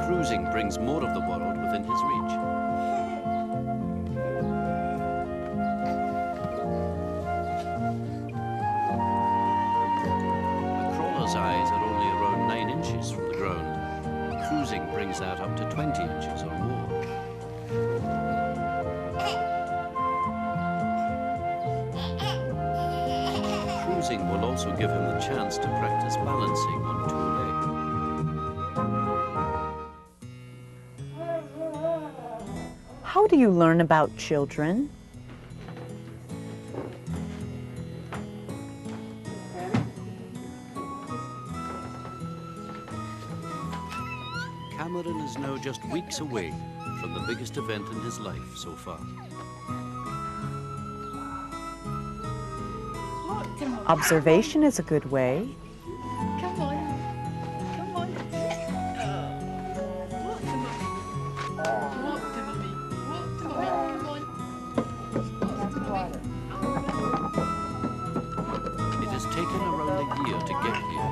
Cruising brings more of the world within his reach. A crawler's eyes are only around 9 inches from the ground. Cruising brings that up to 20 inches or more. Cruising will also give him the chance to practice balancing on 2 legs. How do you learn about children? Cameron is now just weeks away from the biggest event in his life so far. Observation is a good way. Come on. Come on. Walk to mommy. Walk to mommy. Come on. It has taken around a year to get here.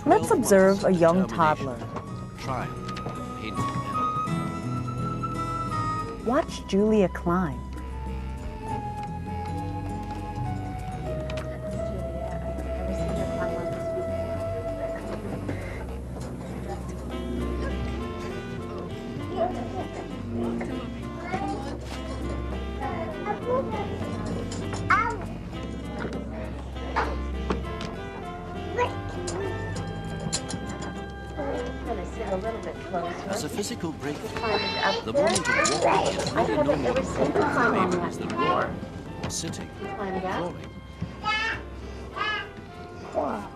Let's observe a young toddler. Triumph and painful end. Watch Julia climb. As a physical breakthrough, the moment of walking is really no more important for babies than walking, or sitting, or crawling.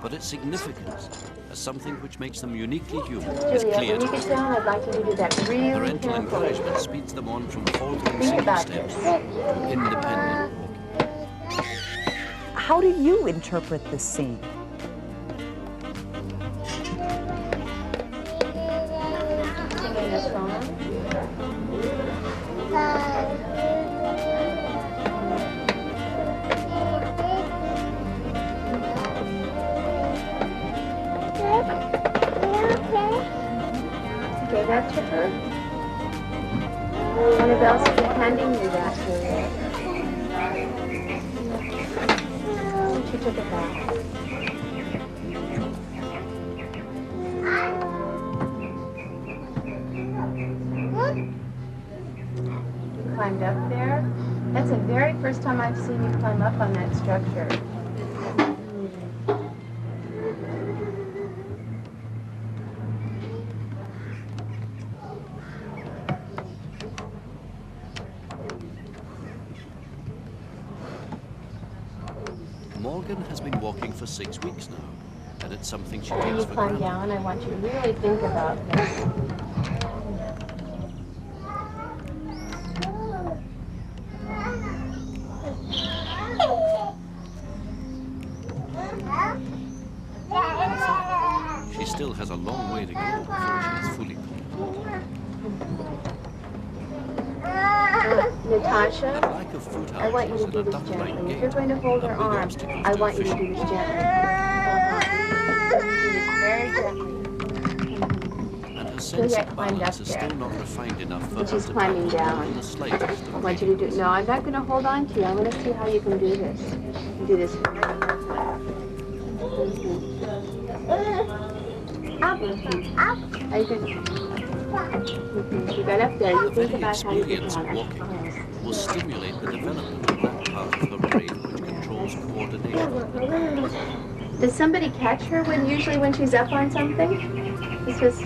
But its significance as something which makes them uniquely human is clear to us. Parental encouragement speeds them on from faltering single steps to independent walking. How do you interpret this scene? Gave that to her. Annabelle said you're handing me that to her. She took it back. You climbed up there? That's the very first time I've seen you climb up on that structure. Morgan has been walking for 6 weeks now, and it's something she When takes you for climb granted. down, I want you to really think about this. She still has a long way to go before she is fully comfortable. Natasha, The lack of foot I want you to and do a this duck-like gently. If gait you're going to hold are her big arm, obstacles I to want you to efficient do this walking. gently. Very gently. And her sense Juliet of climbed balance up is there. still not refined enough for And her she's to climbing tackle down. even the slightest I of want you to do, obedience. no, I'm not going to hold on to you. I'm going to see how you can do this. You do this. Up. Are you good? You got up there. You The think very about how you get experience of down. walking will stimulate the development of that part of her brain which controls coordination. Does somebody catch her usually when she's up on something? This was...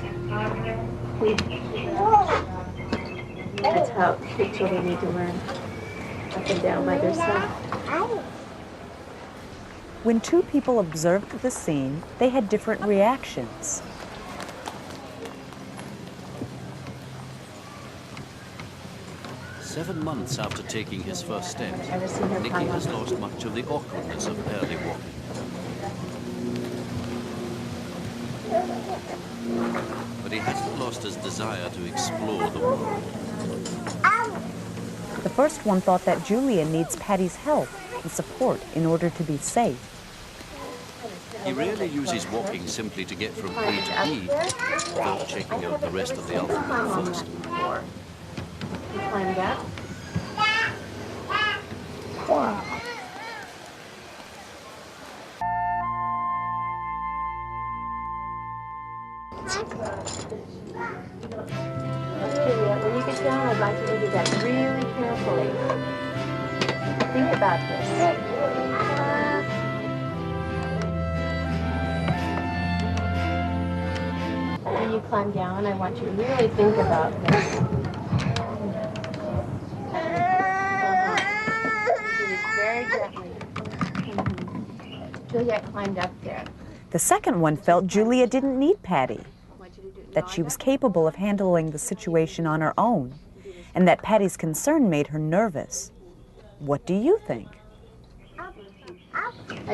That's how big children need to learn. Up and down by themselves. When two people observed the scene, they had different reactions. Seven months after taking his first steps, Ever seen her Nicky climb has up? lost much of the awkwardness of early walking. But he hasn't lost his desire to explore the world. The first one thought that Julia needs Patty's help and support in order to be safe. He rarely uses walking simply to get from A to B without checking out the rest of the alphabet first. You climbed up. Julia, when you get down, I'd like you to do that really carefully. Think about this. When you climb down, I want you to really think about this. Do this very gently. Juliet climbed up there. The second one felt Julia didn't need Patty, I want you to do that she was capable of handling the situation on her own, and that Patty's concern made her nervous. What do you think? Are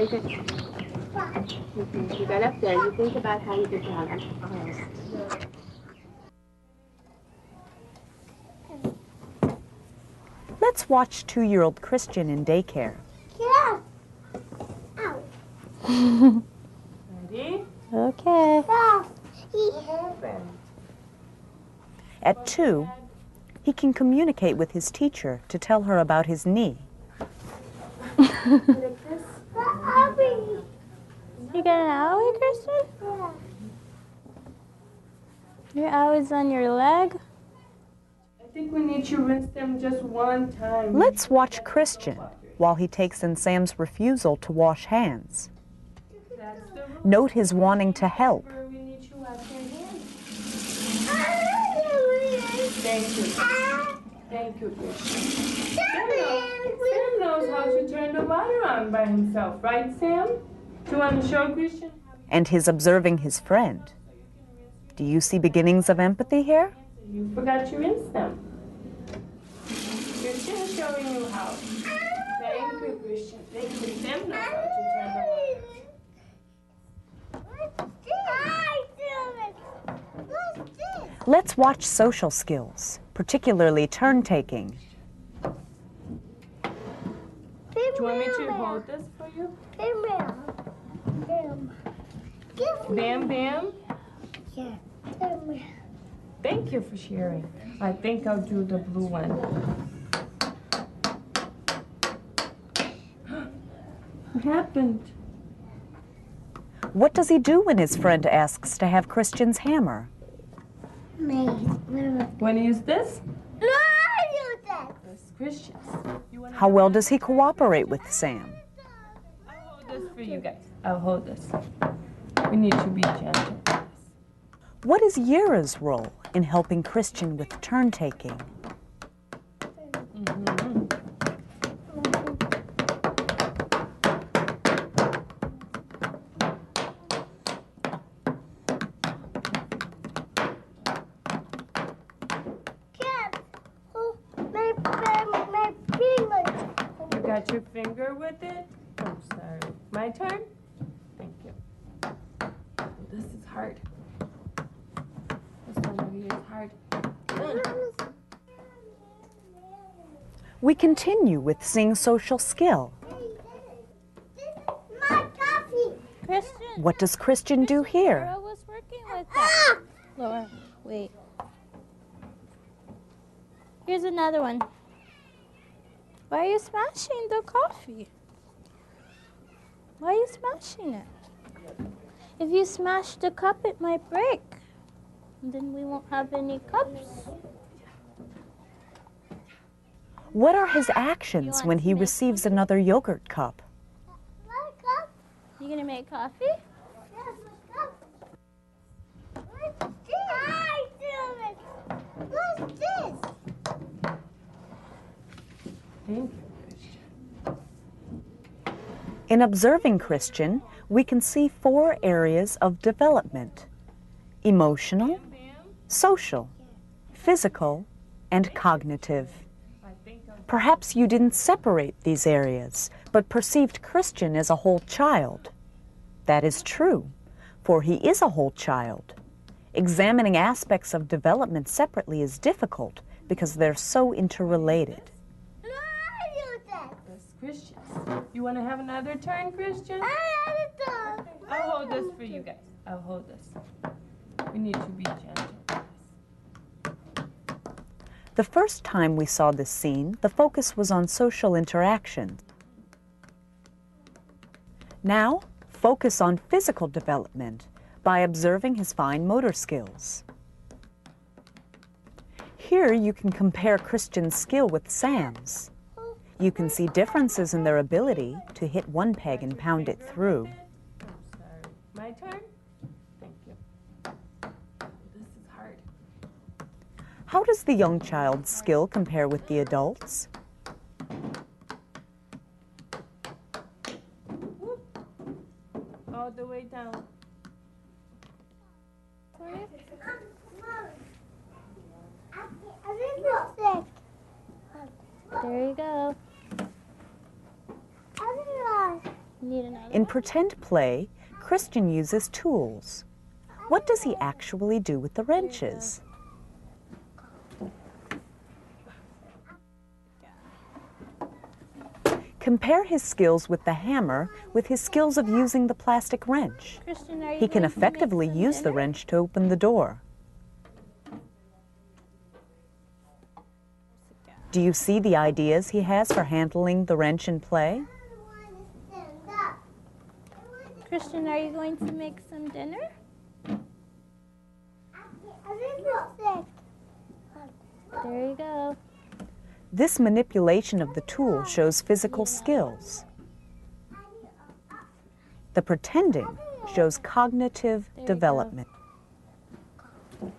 you good? You got up there. You think about how you get down. Let's watch 2-year-old Christian in daycare. Ready? Okay. At 2, he can communicate with his teacher to tell her about his knee. You got an owie, Christian? Your owie's on your leg? I think we need to rinse them just one time. Let's watch Christian while he takes in Sam's refusal to wash hands. That's the rule. Note his wanting to help. We need to wash our hands. Thank you. Thank you, Christian. Sam knows how to turn the water on by himself, right, Sam? Do you want to show Christian? And his observing his friend. Do you see beginnings of empathy here? You forgot to rinse them. Christian is showing you how. Thank you, Christian. Thank you. Sam knows how to turn the water. Let's watch social skills, particularly turn-taking. Do you want me to hold this for you? Bam, bam. Thank you for sharing. I think I'll do the blue one. What happened? What does he do when his friend asks to have Christian's hammer? Want to use this? This is Christian's. How well does he cooperate with Sam? I'll hold this for you guys. I'll hold this. We need to be gentle. What is Yira's role in helping Christian with turn-taking? You got your finger with it? Oh, sorry. My turn? Thank you. This is hard. This one over here is hard. We continue with seeing social skill. Christian. What does Christian do here? Laura was working with that. Laura, wait. Here's another one. Why are you smashing the coffee? Why are you smashing it? If you smash the cup, it might break. And then we won't have any cups. What are his actions when he receives another yogurt cup? You gonna make coffee? Thank you. In observing Christian, we can see 4 areas of development: emotional, social, physical, and cognitive. Perhaps you didn't separate these areas, but perceived Christian as a whole child. That is true, for he is a whole child. Examining aspects of development separately is difficult because they're so interrelated. That's Christian. You want to have another turn, Christian? I'll hold this for you guys. I'll hold this. We need to be gentle. The first time we saw this scene, the focus was on social interaction. Now, focus on physical development by observing his fine motor skills. Here you can compare Christian's skill with Sam's. You can see differences in their ability to hit one peg and pound it through. I'm sorry. My turn? Thank you. This is hard. How does the young child's skill compare with the adult's? Whoop. All the way down. There you go. Need another In pretend play, Christian uses tools. What does he actually do with the wrenches? Compare his skills with the hammer with his skills of using the plastic wrench. Christian, are you He can going to make effectively some use the dinner? wrench to open the door. Do you see the ideas he has for handling the wrench in play? Christian, are you going to make some dinner? There you go. This manipulation of the tool shows physical skills. The pretending shows cognitive There you development. What?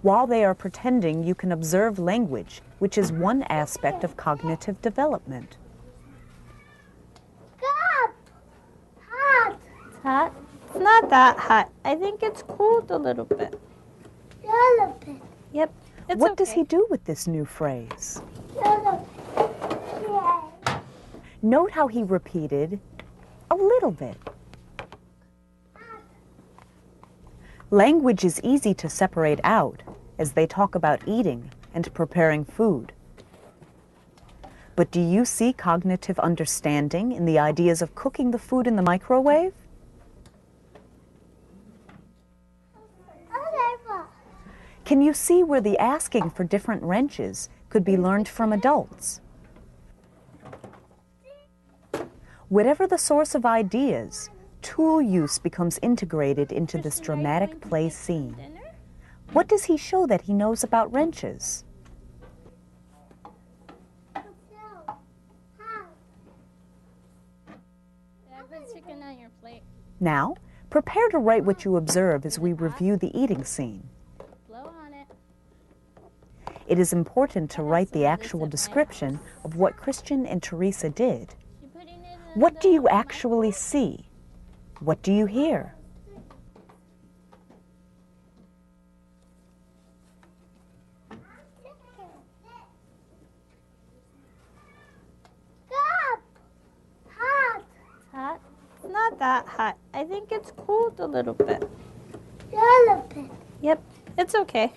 While they are pretending, you can observe language, which is one aspect of cognitive development. It's hot? It's not that hot. I think it's cooled a little bit. Yep. It's What okay. does he do with this new phrase? Note how he repeated a little bit. Language is easy to separate out as they talk about eating and preparing food. But do you see cognitive understanding in the ideas of cooking the food in the microwave? Can you see where the asking for different wrenches could be learned from adults? Whatever the source of ideas, tool use becomes integrated into this Christian, are you dramatic going to play make some scene. dinner? What does he show that he knows about wrenches? Yeah, put chicken on your plate. Now, prepare to write what you observe as we review the eating scene. Blow on it. It is important to I have write some the of this actual at my description house. of what Christian and Teresa did. You putting it in What do the you actually see? What do you hear? It's hot? It's not that hot. I think it's cooled a little bit. Yep. It's okay.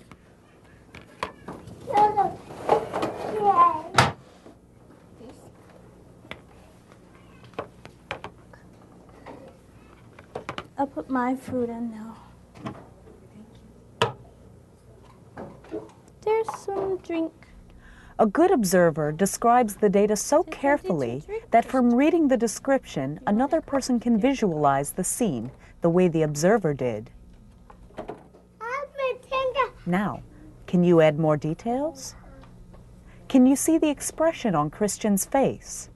I'll put my food in now. There's some drink. A good observer describes the data so Take carefully a drink that from reading the description, another person can visualize the scene the way the observer did. Now, can you add more details? Can you see the expression on Christian's face?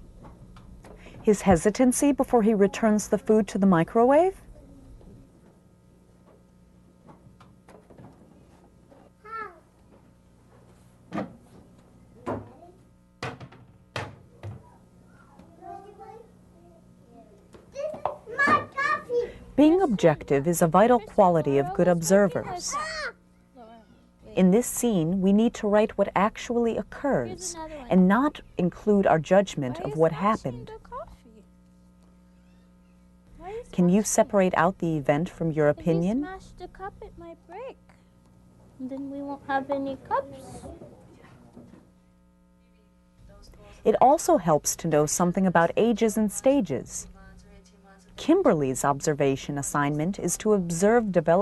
His hesitancy before he returns the food to the microwave? Being objective is a vital quality of good observers. In this scene, we need to write what actually occurs another one. and not include our judgment Why are of you what smashing happened. the coffee? Why are you Can you smashing it? separate out the event from your If you opinion? smash the cup, it might break. And then we won't have any cups. It also helps to know something about ages and stages. Kimberly's observation assignment is to observe development